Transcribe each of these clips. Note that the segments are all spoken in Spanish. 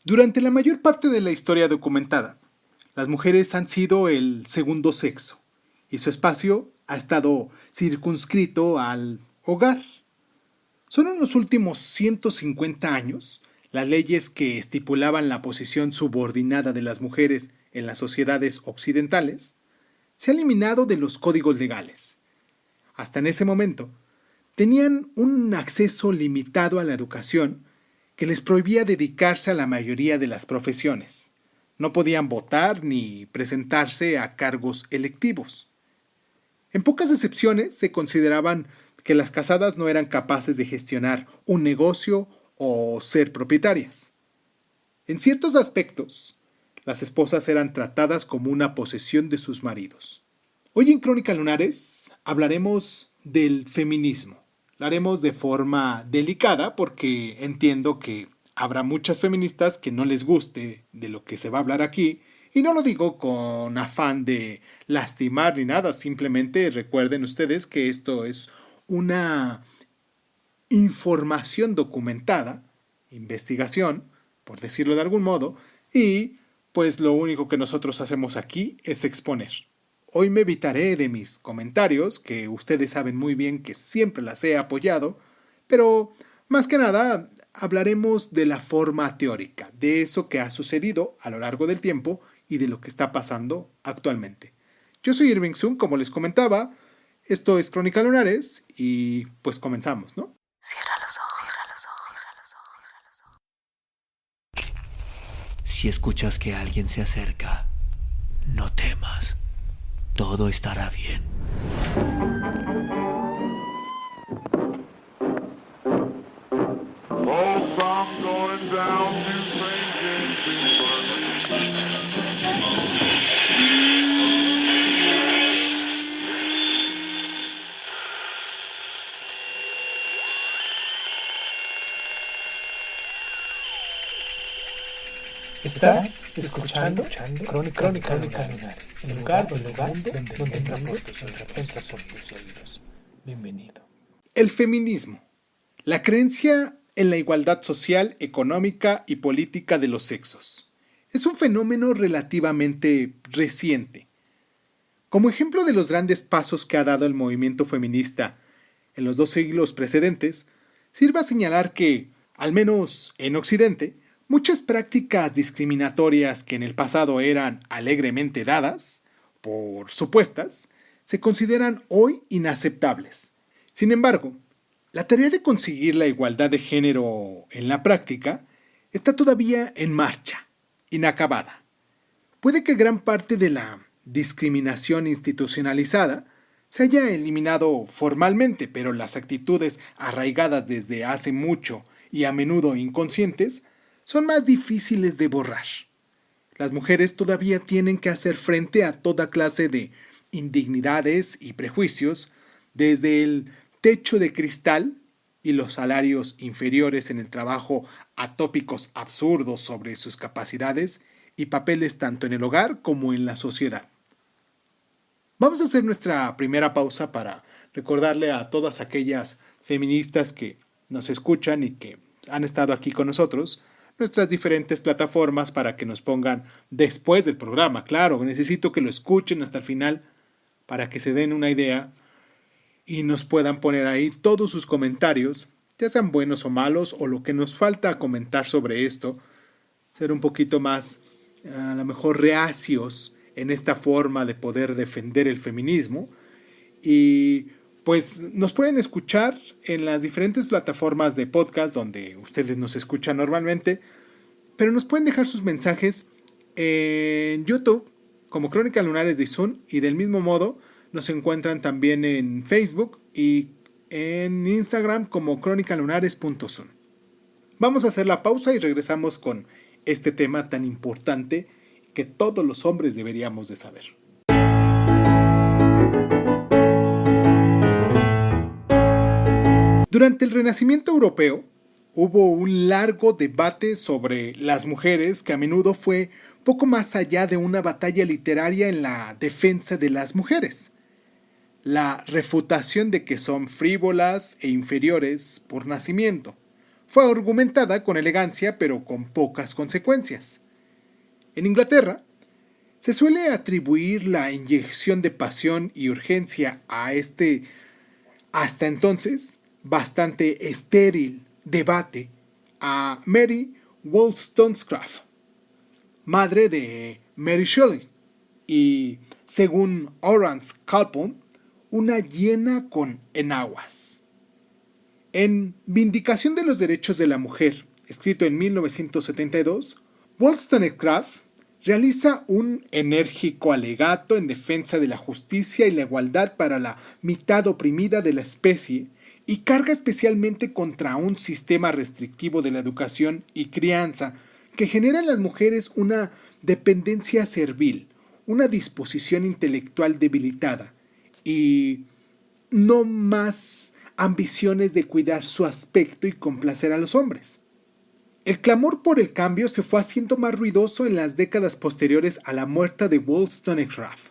Durante la mayor parte de la historia documentada, las mujeres han sido el segundo sexo y su espacio ha estado circunscrito al hogar. Solo en los últimos 150 años, las leyes que estipulaban la posición subordinada de las mujeres en las sociedades occidentales se han eliminado de los códigos legales. Hasta en ese momento, tenían un acceso limitado a la educación que les prohibía dedicarse a la mayoría de las profesiones. No podían votar ni presentarse a cargos electivos. En pocas excepciones se consideraban que las casadas no eran capaces de gestionar un negocio o ser propietarias. En ciertos aspectos, las esposas eran tratadas como una posesión de sus maridos. Hoy en Crónica Lunares hablaremos del feminismo. Lo haremos de forma delicada porque entiendo que habrá muchas feministas que no les guste de lo que se va a hablar aquí, y no lo digo con afán de lastimar ni nada, simplemente recuerden ustedes que esto es una información documentada, investigación, por decirlo de algún modo, y pues lo único que nosotros hacemos aquí es exponer. Hoy me evitaré de mis comentarios, que ustedes saben muy bien que siempre las he apoyado, pero más que nada hablaremos de la forma teórica, de eso que ha sucedido a lo largo del tiempo y de lo que está pasando actualmente. Yo soy Irving Sun, como les comentaba, esto es Crónica Lunares y pues comenzamos, ¿no? Cierra los ojos, cierra los ojos, cierra los ojos, cierra los ojos. Si escuchas que alguien se acerca, no temas. Todo estará bien. Oh, I'm going down to St. James's. Estás escuchando Crónica Lunares, el lugar donde entra por tus oídos. Bienvenido. El feminismo. La creencia en la igualdad social, económica y política de los sexos. Es un fenómeno relativamente reciente. Como ejemplo de los grandes pasos que ha dado el movimiento feminista en los 2 siglos precedentes, sirve a señalar que, al menos en Occidente, muchas prácticas discriminatorias que en el pasado eran alegremente dadas, por supuestas, se consideran hoy inaceptables. Sin embargo, la tarea de conseguir la igualdad de género en la práctica está todavía en marcha, inacabada. Puede que gran parte de la discriminación institucionalizada se haya eliminado formalmente, pero las actitudes arraigadas desde hace mucho y a menudo inconscientes son más difíciles de borrar. Las mujeres todavía tienen que hacer frente a toda clase de indignidades y prejuicios, desde el techo de cristal y los salarios inferiores en el trabajo a tópicos absurdos sobre sus capacidades y papeles tanto en el hogar como en la sociedad. Vamos a hacer nuestra primera pausa para recordarle a todas aquellas feministas que nos escuchan y que han estado aquí con nosotros nuestras diferentes plataformas para que nos pongan después del programa. Claro, necesito que lo escuchen hasta el final para que se den una idea y nos puedan poner ahí todos sus comentarios, ya sean buenos o malos, o lo que nos falta comentar sobre esto, ser un poquito más, a lo mejor, reacios en esta forma de poder defender el feminismo. Y pues nos pueden escuchar en las diferentes plataformas de podcast donde ustedes nos escuchan normalmente, pero nos pueden dejar sus mensajes en YouTube como Crónica Lunares de Sun, y del mismo modo nos encuentran también en Facebook y en Instagram como cronicalunares.sun. Vamos a hacer la pausa y regresamos con este tema tan importante que todos los hombres deberíamos de saber. Durante el Renacimiento europeo, hubo un largo debate sobre las mujeres que a menudo fue poco más allá de una batalla literaria en la defensa de las mujeres. La refutación de que son frívolas e inferiores por nacimiento, fue argumentada con elegancia pero con pocas consecuencias. En Inglaterra, se suele atribuir la inyección de pasión y urgencia a este, hasta entonces, bastante estéril debate a Mary Wollstonecraft, madre de Mary Shelley, y, según Horace Walpole, una hiena con enaguas. En Vindicación de los Derechos de la Mujer, escrito en 1972, Wollstonecraft realiza un enérgico alegato en defensa de la justicia y la igualdad para la mitad oprimida de la especie y carga especialmente contra un sistema restrictivo de la educación y crianza que genera en las mujeres una dependencia servil, una disposición intelectual debilitada y no más ambiciones de cuidar su aspecto y complacer a los hombres. El clamor por el cambio se fue haciendo más ruidoso en las décadas posteriores a la muerte de Wollstonecraft,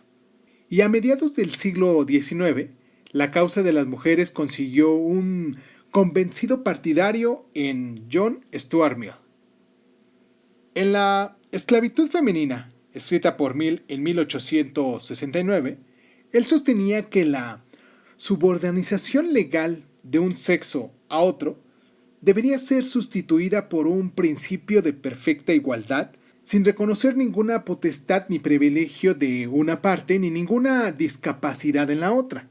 y a mediados del siglo XIX, la causa de las mujeres consiguió un convencido partidario en John Stuart Mill. En la Esclavitud femenina, escrita por Mill en 1869, él sostenía que la subordinación legal de un sexo a otro debería ser sustituida por un principio de perfecta igualdad, sin reconocer ninguna potestad ni privilegio de una parte ni ninguna discapacidad en la otra.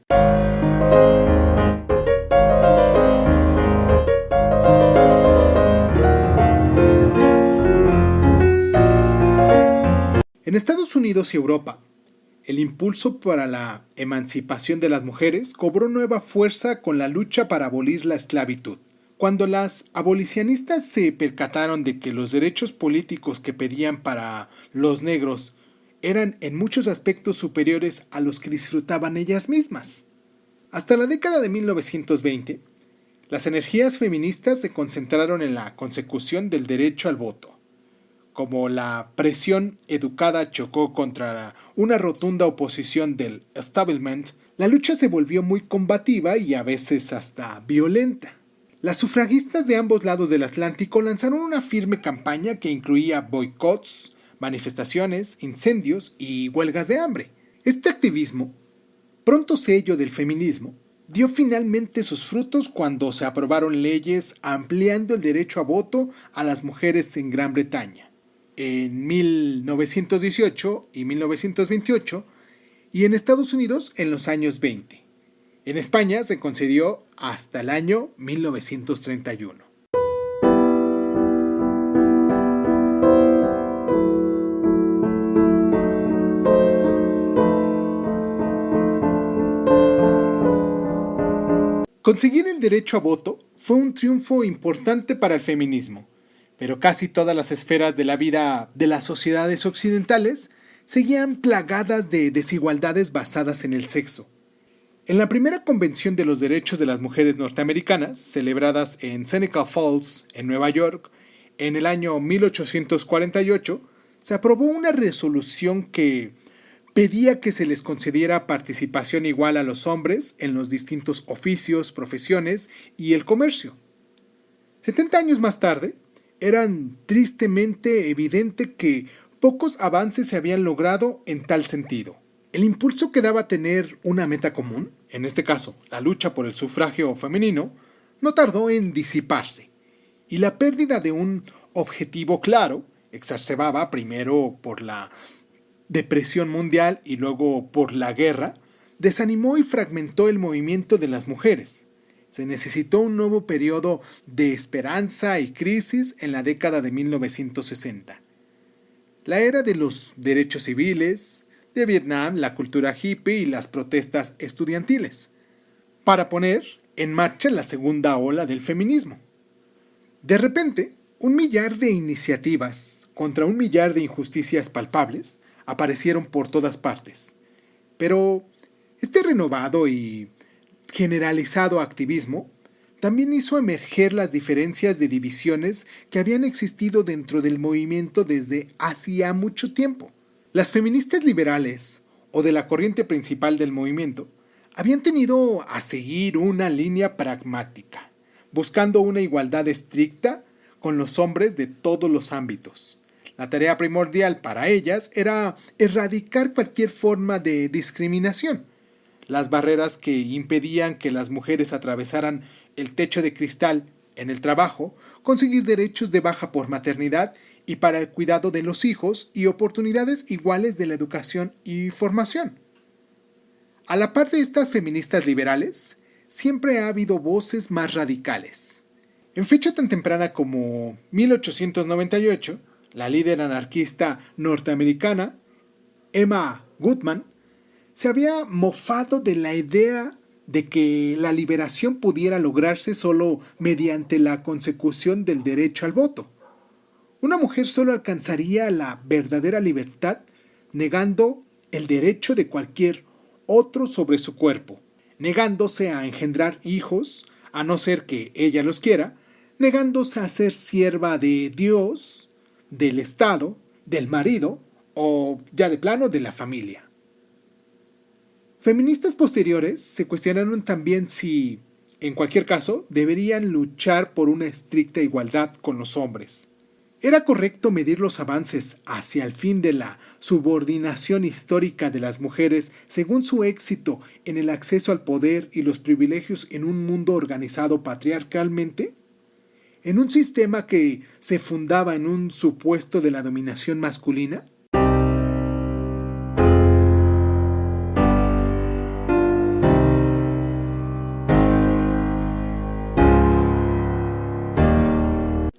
En Estados Unidos y Europa, el impulso para la emancipación de las mujeres cobró nueva fuerza con la lucha para abolir la esclavitud. Cuando las abolicionistas se percataron de que los derechos políticos que pedían para los negros eran en muchos aspectos superiores a los que disfrutaban ellas mismas. Hasta la década de 1920, las energías feministas se concentraron en la consecución del derecho al voto. Como la presión educada chocó contra una rotunda oposición del establishment, la lucha se volvió muy combativa y a veces hasta violenta. Las sufragistas de ambos lados del Atlántico lanzaron una firme campaña que incluía boicots, manifestaciones, incendios y huelgas de hambre. Este activismo, pronto sello del feminismo, dio finalmente sus frutos cuando se aprobaron leyes ampliando el derecho a voto a las mujeres en Gran Bretaña, en 1918 y 1928, y en Estados Unidos en los años 20. En España se concedió hasta el año 1931. Conseguir el derecho a voto fue un triunfo importante para el feminismo, pero casi todas las esferas de la vida de las sociedades occidentales seguían plagadas de desigualdades basadas en el sexo. En la primera Convención de los Derechos de las Mujeres Norteamericanas, celebradas en Seneca Falls, en Nueva York, en el año 1848, se aprobó una resolución que pedía que se les concediera participación igual a los hombres en los distintos oficios, profesiones y el comercio. 70 años más tarde, era tristemente evidente que pocos avances se habían logrado en tal sentido. El impulso que daba tener una meta común, en este caso la lucha por el sufragio femenino, no tardó en disiparse, y la pérdida de un objetivo claro, exacerbada primero por la depresión mundial y luego por la guerra, desanimó y fragmentó el movimiento de las mujeres. Se necesitó un nuevo periodo de esperanza y crisis en la década de 1960. La era de los derechos civiles, de Vietnam, la cultura hippie y las protestas estudiantiles, para poner en marcha la segunda ola del feminismo. De repente, 1 millar de iniciativas contra 1 millar de injusticias palpables aparecieron por todas partes. Pero este renovado y generalizado activismo también hizo emerger las diferencias de divisiones que habían existido dentro del movimiento desde hacía mucho tiempo. Las feministas liberales, o de la corriente principal del movimiento, habían tenido a seguir una línea pragmática, buscando una igualdad estricta con los hombres de todos los ámbitos. La tarea primordial para ellas era erradicar cualquier forma de discriminación, las barreras que impedían que las mujeres atravesaran el techo de cristal en el trabajo, conseguir derechos de baja por maternidad y para el cuidado de los hijos y oportunidades iguales de la educación y formación. A la par de estas feministas liberales, siempre ha habido voces más radicales. En fecha tan temprana como 1898, la líder anarquista norteamericana, Emma Goodman, se había mofado de la idea de que la liberación pudiera lograrse solo mediante la consecución del derecho al voto. Una mujer solo alcanzaría la verdadera libertad negando el derecho de cualquier otro sobre su cuerpo, negándose a engendrar hijos, a no ser que ella los quiera, negándose a ser sierva de Dios, del Estado, del marido o ya de plano de la familia. Feministas posteriores se cuestionaron también si, en cualquier caso, deberían luchar por una estricta igualdad con los hombres. ¿Era correcto medir los avances hacia el fin de la subordinación histórica de las mujeres según su éxito en el acceso al poder y los privilegios en un mundo organizado patriarcalmente? ¿En un sistema que se fundaba en un supuesto de la dominación masculina?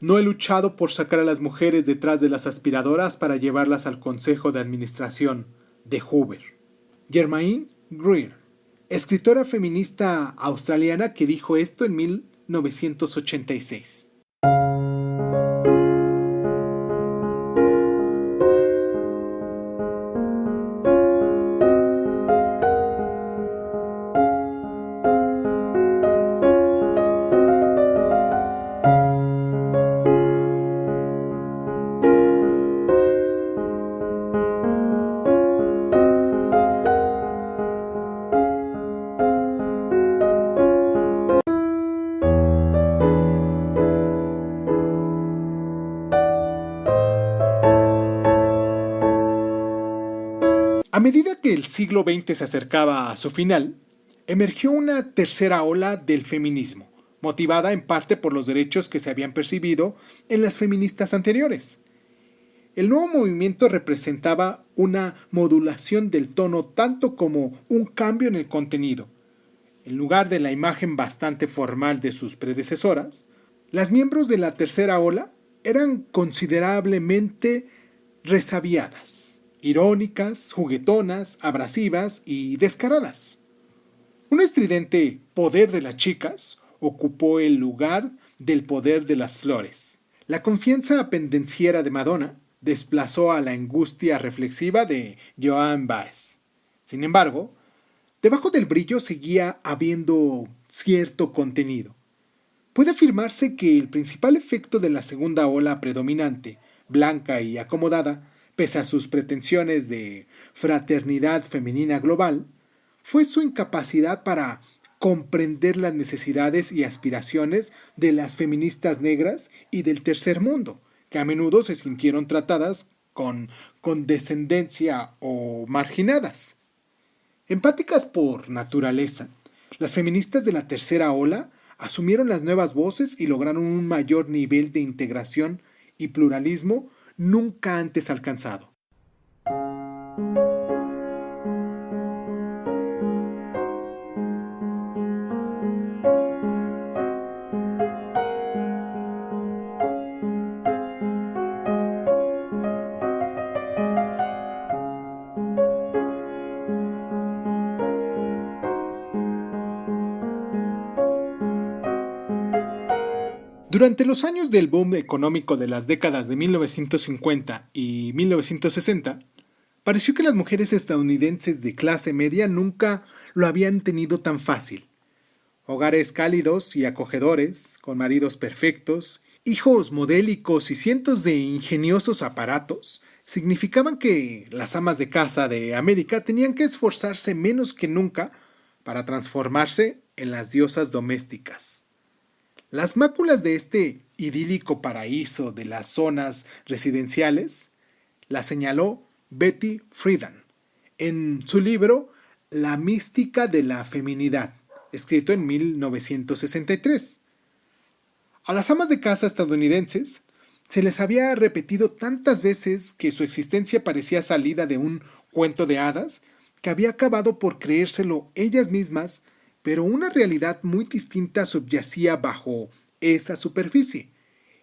No he luchado por sacar a las mujeres detrás de las aspiradoras para llevarlas al Consejo de Administración de Hoover. Germaine Greer, escritora feminista australiana que dijo esto en 1986. A medida que el siglo XX se acercaba a su final, emergió una tercera ola del feminismo, motivada en parte por los derechos que se habían percibido en las feministas anteriores. El nuevo movimiento representaba una modulación del tono tanto como un cambio en el contenido. En lugar de la imagen bastante formal de sus predecesoras, las miembros de la tercera ola eran considerablemente resabiadas, irónicas, juguetonas, abrasivas y descaradas. Un estridente poder de las chicas ocupó el lugar del poder de las flores. La confianza pendenciera de Madonna desplazó a la angustia reflexiva de Joan Baez. Sin embargo, debajo del brillo seguía habiendo cierto contenido. Puede afirmarse que el principal efecto de la segunda ola predominante, blanca y acomodada, pese a sus pretensiones de fraternidad femenina global, fue su incapacidad para comprender las necesidades y aspiraciones de las feministas negras y del tercer mundo, que a menudo se sintieron tratadas con condescendencia o marginadas. Empáticas por naturaleza, las feministas de la tercera ola asumieron las nuevas voces y lograron un mayor nivel de integración y pluralismo nunca antes alcanzado. Durante los años del boom económico de las décadas de 1950 y 1960, pareció que las mujeres estadounidenses de clase media nunca lo habían tenido tan fácil. Hogares cálidos y acogedores, con maridos perfectos, hijos modélicos y cientos de ingeniosos aparatos, significaban que las amas de casa de América tenían que esforzarse menos que nunca para transformarse en las diosas domésticas. Las máculas de este idílico paraíso de las zonas residenciales las señaló Betty Friedan en su libro La mística de la feminidad, escrito en 1963. A las amas de casa estadounidenses se les había repetido tantas veces que su existencia parecía salida de un cuento de hadas que había acabado por creérselo ellas mismas, pero una realidad muy distinta subyacía bajo esa superficie: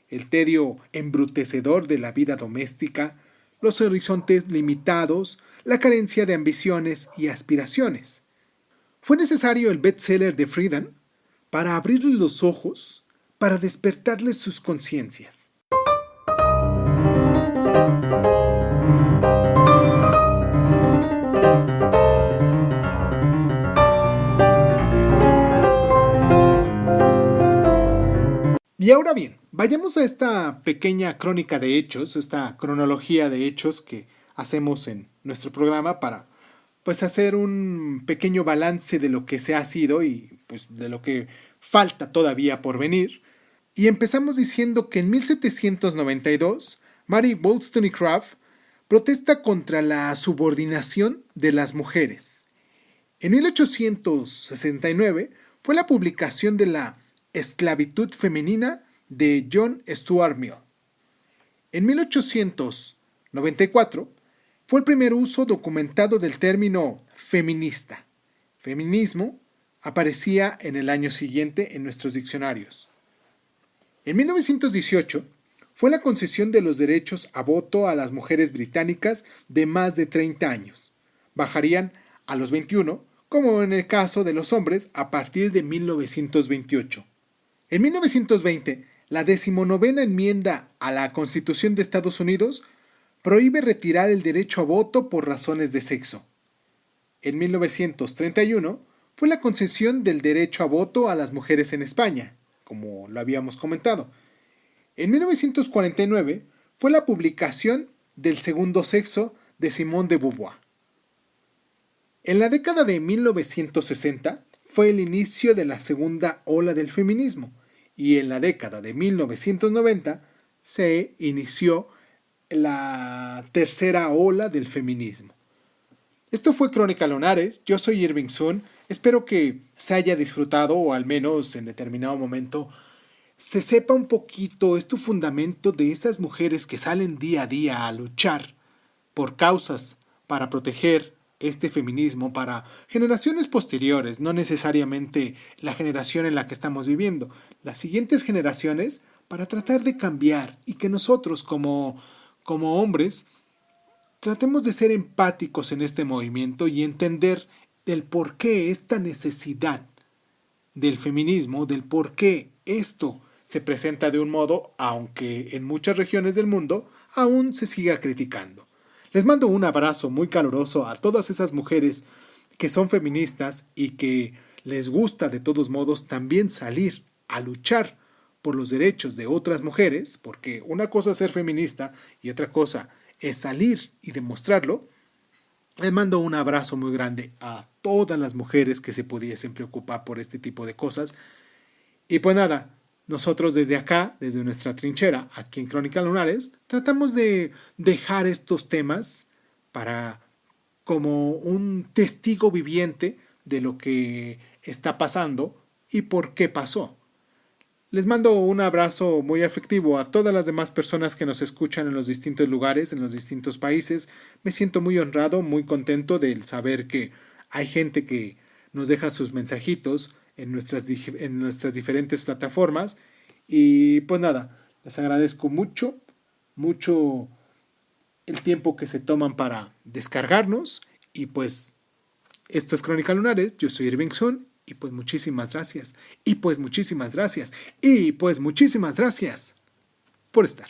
el tedio embrutecedor de la vida doméstica, los horizontes limitados, la carencia de ambiciones y aspiraciones. Fue necesario el bestseller de Friedan para abrirles los ojos, para despertarles sus conciencias. Y ahora bien, vayamos a esta pequeña crónica de hechos, esta cronología de hechos que hacemos en nuestro programa para pues hacer un pequeño balance de lo que se ha sido y pues de lo que falta todavía por venir. Y empezamos diciendo que en 1792 Mary Wollstonecraft protesta contra la subordinación de las mujeres. En 1869 fue la publicación de la Esclavitud femenina de John Stuart Mill. En 1894 fue el primer uso documentado del término feminista. Feminismo aparecía en el año siguiente en nuestros diccionarios. En 1918 fue la concesión de los derechos a voto a las mujeres británicas de más de 30 años. Bajarían a los 21, como en el caso de los hombres, a partir de 1928. En 1920, la 19ª enmienda a la Constitución de Estados Unidos prohíbe retirar el derecho a voto por razones de sexo. En 1931 fue la concesión del derecho a voto a las mujeres en España, como lo habíamos comentado. En 1949 fue la publicación del segundo sexo de Simone de Beauvoir. En la década de 1960 fue el inicio de la segunda ola del feminismo y en la década de 1990 se inició la tercera ola del feminismo. Esto fue Crónica Lunares, yo soy Irving Sun, espero que se haya disfrutado o al menos en determinado momento se sepa un poquito este fundamento de esas mujeres que salen día a día a luchar por causas para proteger este feminismo para generaciones posteriores, no necesariamente la generación en la que estamos viviendo, las siguientes generaciones, para tratar de cambiar y que nosotros como hombres tratemos de ser empáticos en este movimiento y entender el por qué esta necesidad del feminismo, del por qué esto se presenta de un modo, aunque en muchas regiones del mundo aún se siga criticando. Les mando un abrazo muy caluroso a todas esas mujeres que son feministas y que les gusta de todos modos también salir a luchar por los derechos de otras mujeres, porque una cosa es ser feminista y otra cosa es salir y demostrarlo. Les mando un abrazo muy grande a todas las mujeres que se pudiesen preocupar por este tipo de cosas. Y pues nada, nosotros desde acá, desde nuestra trinchera, aquí en Crónica Lunares, tratamos de dejar estos temas para como un testigo viviente de lo que está pasando y por qué pasó. Les mando un abrazo muy afectivo a todas las demás personas que nos escuchan en los distintos lugares, en los distintos países. Me siento muy honrado, muy contento de saber que hay gente que nos deja sus mensajitos en nuestras diferentes plataformas. Y pues nada, les agradezco mucho el tiempo que se toman para descargarnos. Y pues esto es Crónica Lunares, yo soy Irving Sun. Y pues muchísimas gracias. Y pues muchísimas gracias. Y pues muchísimas gracias por estar.